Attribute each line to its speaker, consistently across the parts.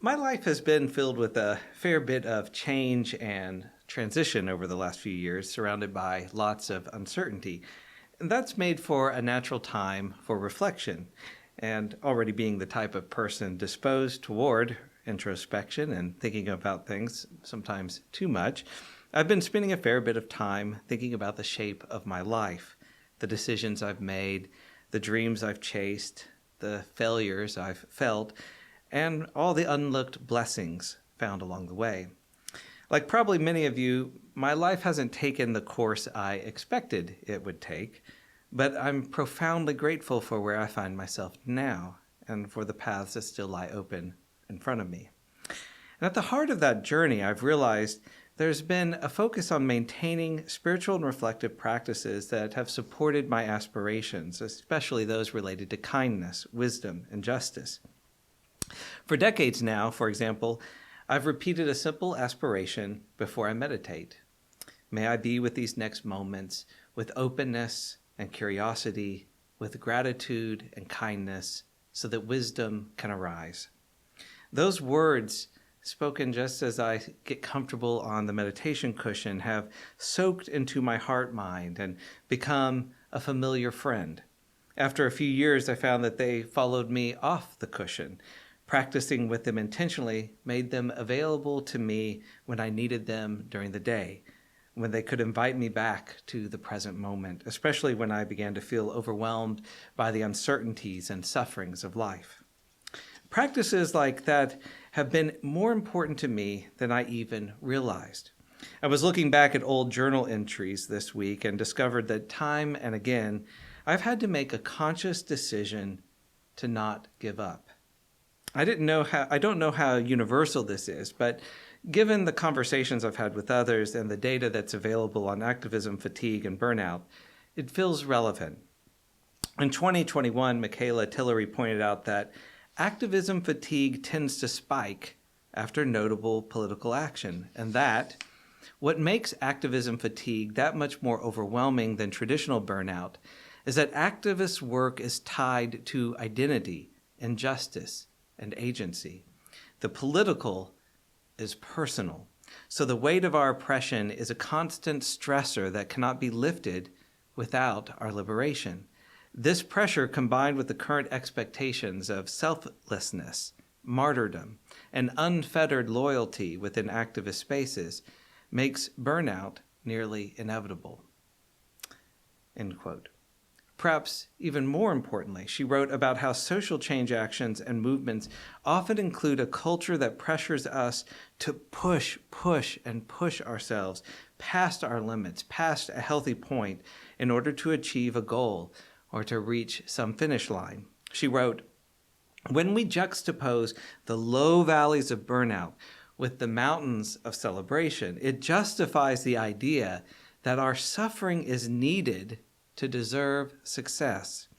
Speaker 1: My life has been filled with a fair bit of change and transition over the last few years, surrounded by lots of uncertainty. And that's made for a natural time for reflection. And already being the type of person disposed toward introspection and thinking about things, sometimes too much, I've been spending a fair bit of time thinking about the shape of my life, the decisions I've made, the dreams I've chased, the failures I've felt, and all the unlooked blessings found along the way. Like probably many of you, my life hasn't taken the course I expected it would take, but I'm profoundly grateful for where I find myself now and for the paths that still lie open in front of me. And at the heart of that journey, I've realized there's been a focus on maintaining spiritual and reflective practices that have supported my aspirations, especially those related to kindness, wisdom, and justice. For decades now, for example, I've repeated a simple aspiration before I meditate. May I be with these next moments with openness and curiosity, with gratitude and kindness, so that wisdom can arise. Those words, spoken just as I get comfortable on the meditation cushion, have soaked into my heart-mind and become a familiar friend. After a few years, I found that they followed me off the cushion. Practicing with them intentionally made them available to me when I needed them during the day, when they could invite me back to the present moment, especially when I began to feel overwhelmed by the uncertainties and sufferings of life. Practices like that have been more important to me than I even realized. I was looking back at old journal entries this week and discovered that time and again, I've had to make a conscious decision to not give up. I don't know how universal this is, but given the conversations I've had with others and the data that's available on activism, fatigue, and burnout, it feels relevant. In 2021, Michaela Tillery pointed out that activism fatigue tends to spike after notable political action, and that what makes activism fatigue that much more overwhelming than traditional burnout is that activist work is tied to identity and justice and agency. The political is personal. So the weight of our oppression is a constant stressor that cannot be lifted without our liberation. This pressure, combined with the current expectations of selflessness, martyrdom, and unfettered loyalty within activist spaces, makes burnout nearly inevitable. End quote. Perhaps even more importantly, she wrote about how social change actions and movements often include a culture that pressures us to push ourselves past our limits, past a healthy point, in order to achieve a goal or to reach some finish line. She wrote, "When we juxtapose the low valleys of burnout with the mountains of celebration, it justifies the idea that our suffering is needed to deserve success.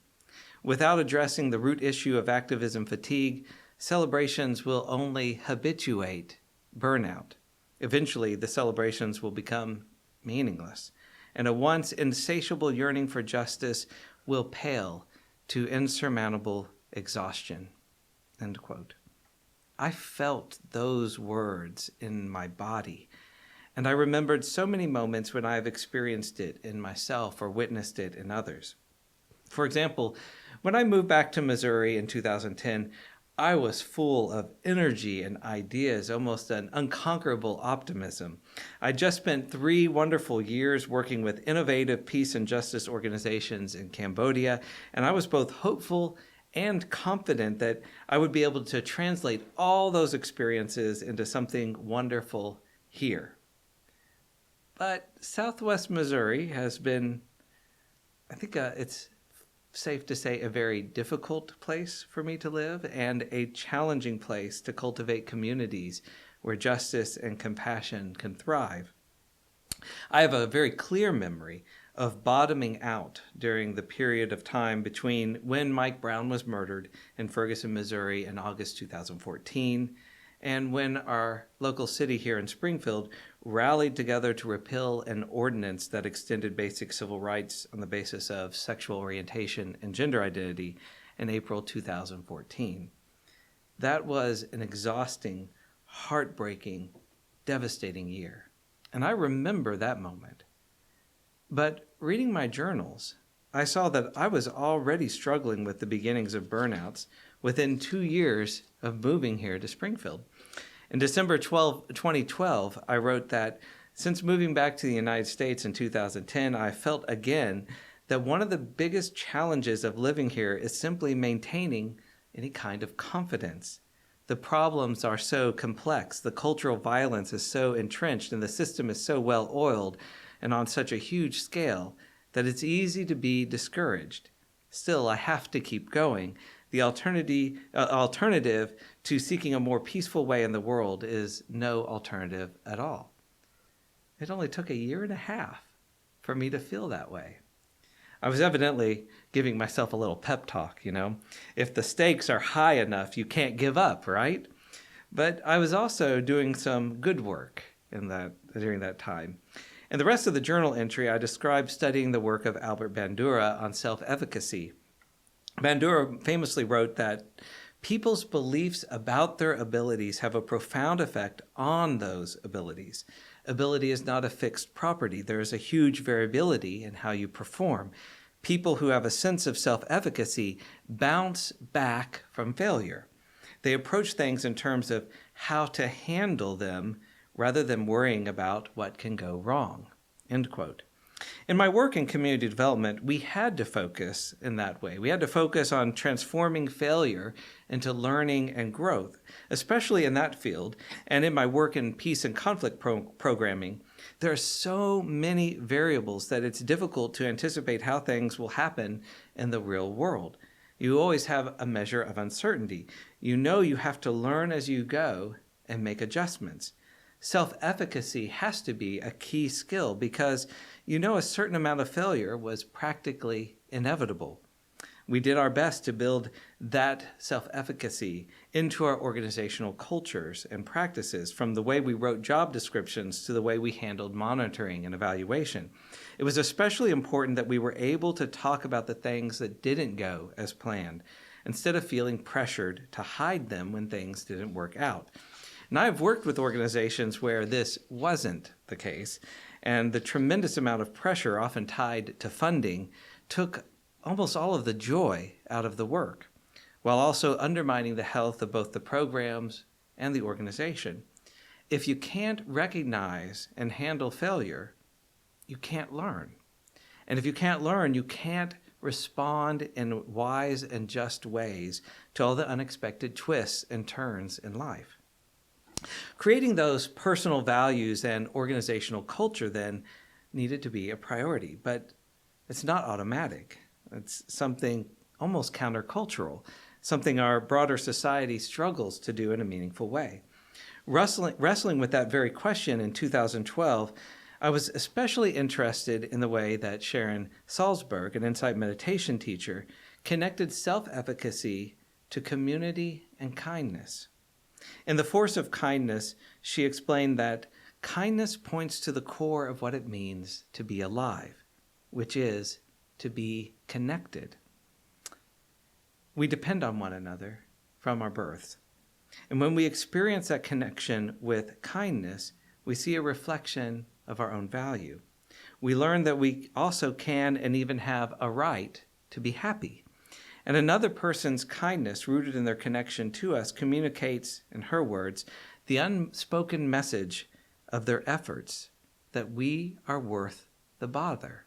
Speaker 1: Without addressing the root issue of activism fatigue, celebrations will only habituate burnout. Eventually, the celebrations will become meaningless, and a once insatiable yearning for justice will pale to insurmountable exhaustion." End quote. I felt those words in my body. And I remembered so many moments when I have experienced it in myself or witnessed it in others. For example, when I moved back to Missouri in 2010, I was full of energy and ideas, almost an unconquerable optimism. I just spent 3 wonderful years working with innovative peace and justice organizations in Cambodia, and I was both hopeful and confident that I would be able to translate all those experiences into something wonderful here. But Southwest Missouri has been, I think it's safe to say, a very difficult place for me to live and a challenging place to cultivate communities where justice and compassion can thrive. I have a very clear memory of bottoming out during the period of time between when Mike Brown was murdered in Ferguson, Missouri in August 2014, and when our local city here in Springfield rallied together to repeal an ordinance that extended basic civil rights on the basis of sexual orientation and gender identity in April 2014. That was an exhausting, heartbreaking, devastating year. And I remember that moment. But reading my journals, I saw that I was already struggling with the beginnings of burnouts within 2 years of moving here to Springfield. In December 2012, I wrote that since moving back to the United States in 2010, I felt again that one of the biggest challenges of living here is simply maintaining any kind of confidence. The problems are so complex, the cultural violence is so entrenched, and the system is so well oiled and on such a huge scale that it's easy to be discouraged. Still, I have to keep going. The alternative to seeking a more peaceful way in the world is no alternative at all. It only took 1.5 years for me to feel that way. I was evidently giving myself a little pep talk, If the stakes are high enough, you can't give up, right? But I was also doing some good work during that time. In the rest of the journal entry, I described studying the work of Albert Bandura on self-efficacy. Bandura famously wrote that people's beliefs about their abilities have a profound effect on those abilities. Ability is not a fixed property. There is a huge variability in how you perform. People who have a sense of self-efficacy bounce back from failure. They approach things in terms of how to handle them rather than worrying about what can go wrong. End quote. In my work in community development, we had to focus in that way. We had to focus on transforming failure into learning and growth, especially in that field. And in my work in peace and conflict programming, there are so many variables that it's difficult to anticipate how things will happen in the real world. You always have a measure of uncertainty. You have to learn as you go and make adjustments. Self-efficacy has to be a key skill because a certain amount of failure was practically inevitable. We did our best to build that self-efficacy into our organizational cultures and practices, from the way we wrote job descriptions to the way we handled monitoring and evaluation. It was especially important that we were able to talk about the things that didn't go as planned, instead of feeling pressured to hide them when things didn't work out. And I've worked with organizations where this wasn't the case, and the tremendous amount of pressure, often tied to funding, took almost all of the joy out of the work, while also undermining the health of both the programs and the organization. If you can't recognize and handle failure, you can't learn. And if you can't learn, you can't respond in wise and just ways to all the unexpected twists and turns in life. Creating those personal values and organizational culture then needed to be a priority, but it's not automatic. It's something almost countercultural, something our broader society struggles to do in a meaningful way. Wrestling with that very question in 2012, I was especially interested in the way that Sharon Salzberg, an insight meditation teacher, connected self-efficacy to community and kindness. In The Force of Kindness, she explained that kindness points to the core of what it means to be alive, which is to be connected. We depend on one another from our births. And when we experience that connection with kindness, we see a reflection of our own value. We learn that we also can and even have a right to be happy. And another person's kindness, rooted in their connection to us, communicates, in her words, the unspoken message of their efforts that we are worth the bother.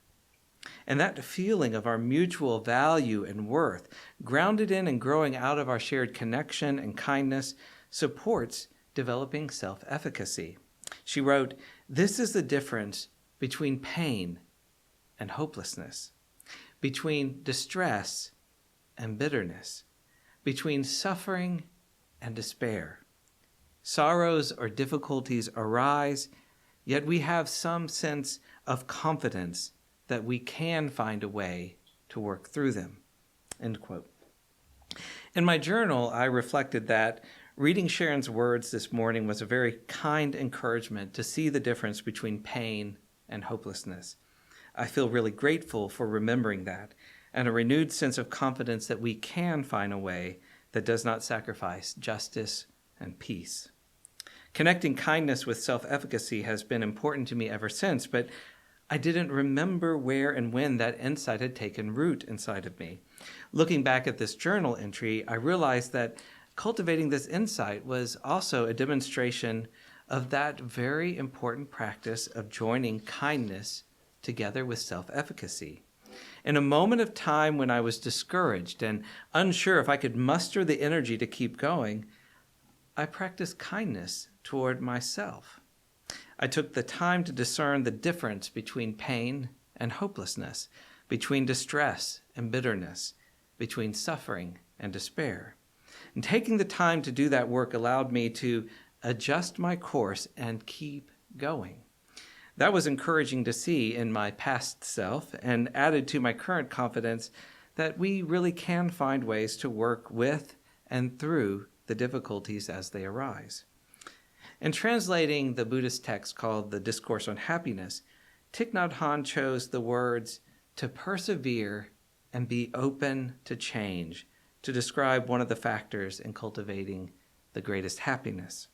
Speaker 1: And that feeling of our mutual value and worth, grounded in and growing out of our shared connection and kindness, supports developing self-efficacy. She wrote, "This is the difference between pain and hopelessness, between distress and bitterness, between suffering and despair. Sorrows or difficulties arise, yet we have some sense of confidence that we can find a way to work through them." End quote. In my journal, I reflected that reading Sharon's words this morning was a very kind encouragement to see the difference between pain and hopelessness. I feel really grateful for remembering that, and a renewed sense of confidence that we can find a way that does not sacrifice justice and peace. Connecting kindness with self-efficacy has been important to me ever since, but I didn't remember where and when that insight had taken root inside of me. Looking back at this journal entry, I realized that cultivating this insight was also a demonstration of that very important practice of joining kindness together with self-efficacy. In a moment of time when I was discouraged and unsure if I could muster the energy to keep going, I practiced kindness toward myself. I took the time to discern the difference between pain and hopelessness, between distress and bitterness, between suffering and despair. And taking the time to do that work allowed me to adjust my course and keep going. That was encouraging to see in my past self and added to my current confidence that we really can find ways to work with and through the difficulties as they arise. In translating the Buddhist text called The Discourse on Happiness, Thich Nhat Hanh chose the words to persevere and be open to change to describe one of the factors in cultivating the greatest happiness.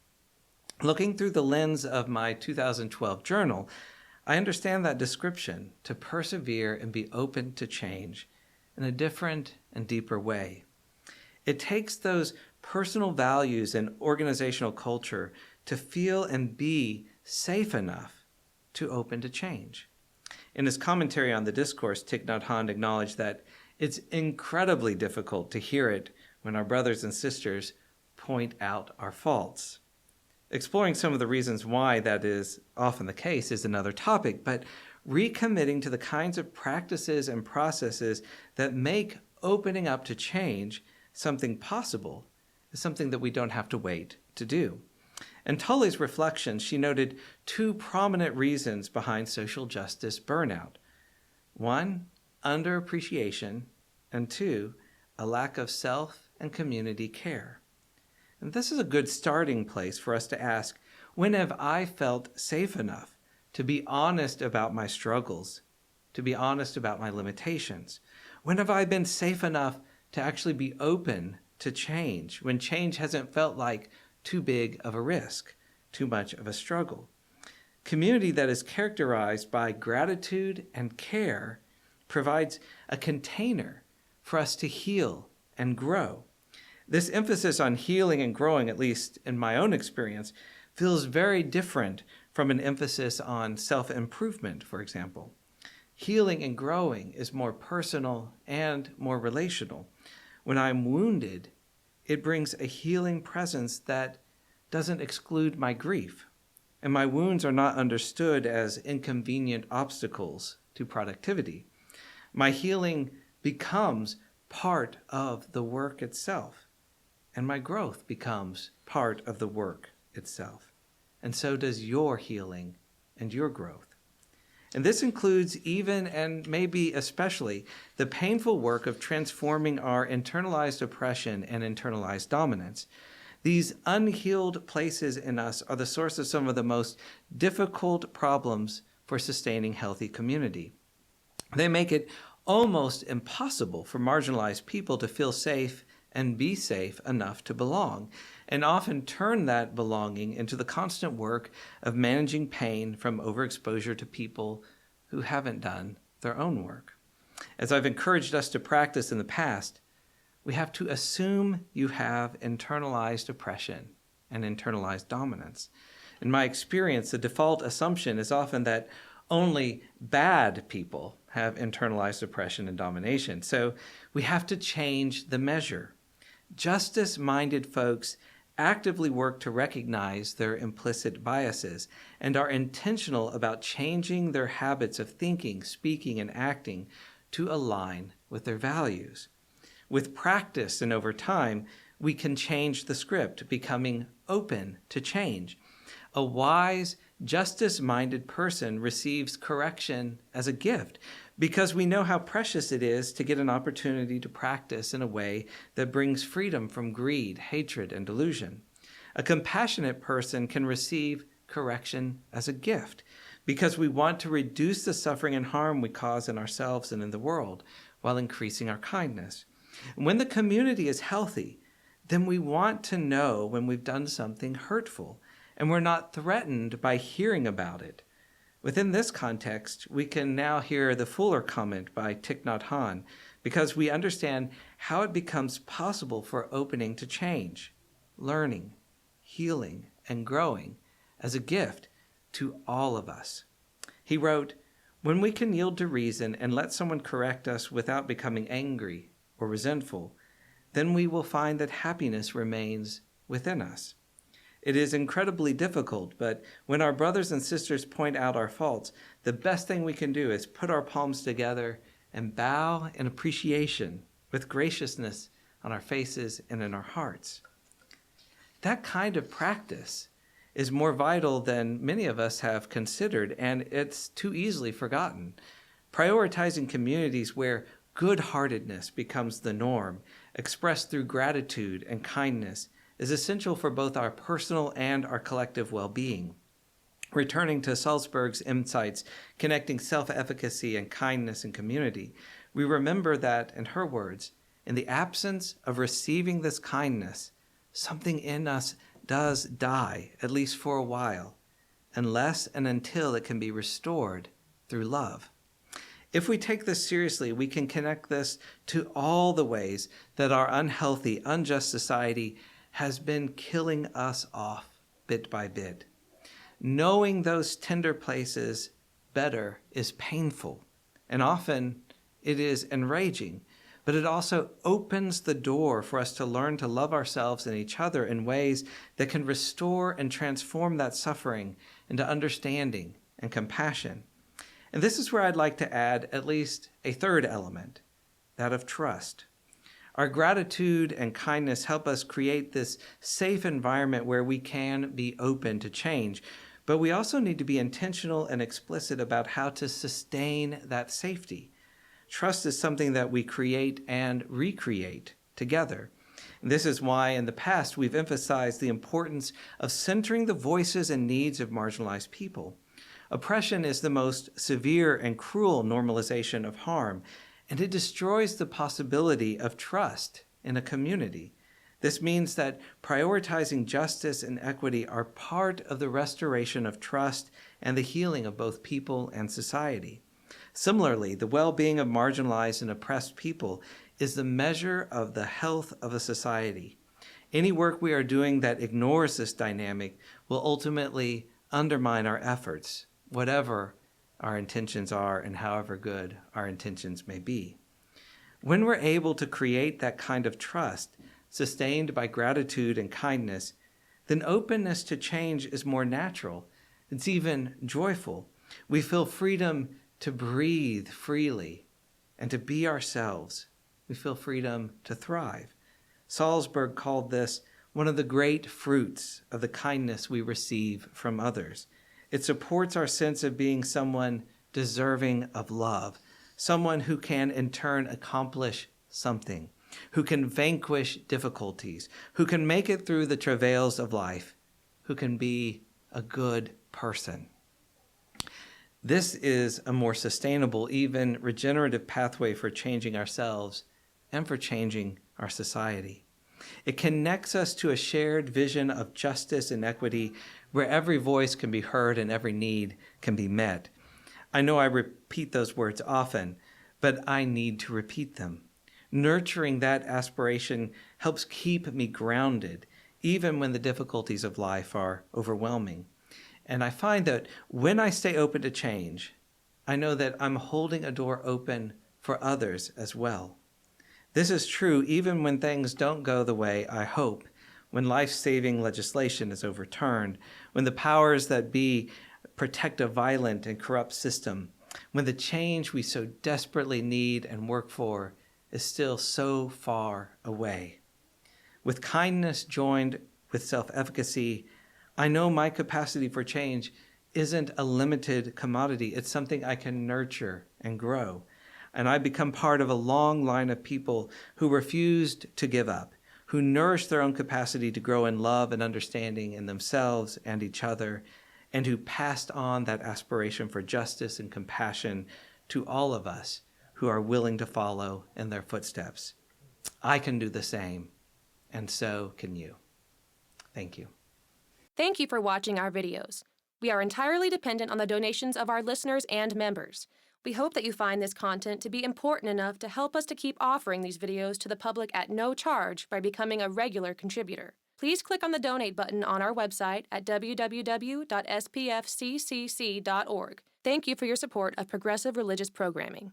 Speaker 1: Looking through the lens of my 2012 journal, I understand that description to persevere and be open to change in a different and deeper way. It takes those personal values and organizational culture to feel and be safe enough to open to change. In his commentary on the discourse, Thich Nhat Hanh acknowledged that it's incredibly difficult to hear it when our brothers and sisters point out our faults. Exploring some of the reasons why that is often the case is another topic, but recommitting to the kinds of practices and processes that make opening up to change something possible is something that we don't have to wait to do. In Tully's reflections, she noted two prominent reasons behind social justice burnout. One, underappreciation, and two, a lack of self and community care. And this is a good starting place for us to ask, when have I felt safe enough to be honest about my struggles, to be honest about my limitations? When have I been safe enough to actually be open to change, when change hasn't felt like too big of a risk, too much of a struggle? Community that is characterized by gratitude and care provides a container for us to heal and grow. This emphasis on healing and growing, at least in my own experience, feels very different from an emphasis on self-improvement, for example. Healing and growing is more personal and more relational. When I'm wounded, it brings a healing presence that doesn't exclude my grief, and my wounds are not understood as inconvenient obstacles to productivity. My healing becomes part of the work itself. And my growth becomes part of the work itself. And so does your healing and your growth. And this includes even and maybe especially the painful work of transforming our internalized oppression and internalized dominance. These unhealed places in us are the source of some of the most difficult problems for sustaining healthy community. They make it almost impossible for marginalized people to feel safe and be safe enough to belong, and often turn that belonging into the constant work of managing pain from overexposure to people who haven't done their own work. As I've encouraged us to practice in the past, we have to assume you have internalized oppression and internalized dominance. In my experience, the default assumption is often that only bad people have internalized oppression and domination. So we have to change the measure. Justice-minded folks actively work to recognize their implicit biases and are intentional about changing their habits of thinking, speaking, and acting to align with their values. With practice and over time, we can change the script, becoming open to change. A wise, justice-minded person receives correction as a gift because we know how precious it is to get an opportunity to practice in a way that brings freedom from greed, hatred, and delusion. A compassionate person can receive correction as a gift because we want to reduce the suffering and harm we cause in ourselves and in the world while increasing our kindness. And when the community is healthy, then we want to know when we've done something hurtful, and we're not threatened by hearing about it. Within this context, we can now hear the fuller comment by Thich Nhat Hanh, because we understand how it becomes possible for opening to change, learning, healing, and growing as a gift to all of us. He wrote, "When we can yield to reason and let someone correct us without becoming angry or resentful, then we will find that happiness remains within us. It is incredibly difficult, but when our brothers and sisters point out our faults, the best thing we can do is put our palms together and bow in appreciation with graciousness on our faces and in our hearts." That kind of practice is more vital than many of us have considered, and it's too easily forgotten. Prioritizing communities where good-heartedness becomes the norm, expressed through gratitude and kindness, is essential for both our personal and our collective well-being. Returning to Salzburg's insights, connecting self-efficacy and kindness in community, we remember that, in her words, in the absence of receiving this kindness, something in us does die, at least for a while, unless and until it can be restored through love. If we take this seriously, we can connect this to all the ways that our unhealthy, unjust society has been killing us off bit by bit. Knowing those tender places better is painful, and often it is enraging, but it also opens the door for us to learn to love ourselves and each other in ways that can restore and transform that suffering into understanding and compassion. And this is where I'd like to add at least a third element, that of trust. Our gratitude and kindness help us create this safe environment where we can be open to change, but we also need to be intentional and explicit about how to sustain that safety. Trust is something that we create and recreate together. And this is why in the past we've emphasized the importance of centering the voices and needs of marginalized people. Oppression is the most severe and cruel normalization of harm, and it destroys the possibility of trust in a community. This means that prioritizing justice and equity are part of the restoration of trust and the healing of both people and society. Similarly, the well-being of marginalized and oppressed people is the measure of the health of a society. Any work we are doing that ignores this dynamic will ultimately undermine our efforts, whatever our intentions are and however good our intentions may be. When we're able to create that kind of trust, sustained by gratitude and kindness, then openness to change is more natural. It's even joyful. We feel freedom to breathe freely and to be ourselves. We feel freedom to thrive. Salzburg called this one of the great fruits of the kindness we receive from others. It supports our sense of being someone deserving of love, someone who can in turn accomplish something, who can vanquish difficulties, who can make it through the travails of life, who can be a good person. This is a more sustainable, even regenerative pathway for changing ourselves and for changing our society. It connects us to a shared vision of justice and equity where every voice can be heard and every need can be met. I know I repeat those words often, but I need to repeat them. Nurturing that aspiration helps keep me grounded, even when the difficulties of life are overwhelming. And I find that when I stay open to change, I know that I'm holding a door open for others as well. This is true even when things don't go the way I hope, when life-saving legislation is overturned, when the powers that be protect a violent and corrupt system, when the change we so desperately need and work for is still so far away. With kindness joined with self-efficacy, I know my capacity for change isn't a limited commodity. It's something I can nurture and grow. And I become part of a long line of people who refused to give up, who nourished their own capacity to grow in love and understanding in themselves and each other, and who passed on that aspiration for justice and compassion to all of us who are willing to follow in their footsteps. I can do the same, and so can you. Thank you.
Speaker 2: Thank you for watching our videos. We are entirely dependent on the donations of our listeners and members. We hope that you find this content to be important enough to help us to keep offering these videos to the public at no charge by becoming a regular contributor. Please click on the donate button on our website at www.spfccc.org. Thank you for your support of progressive religious programming.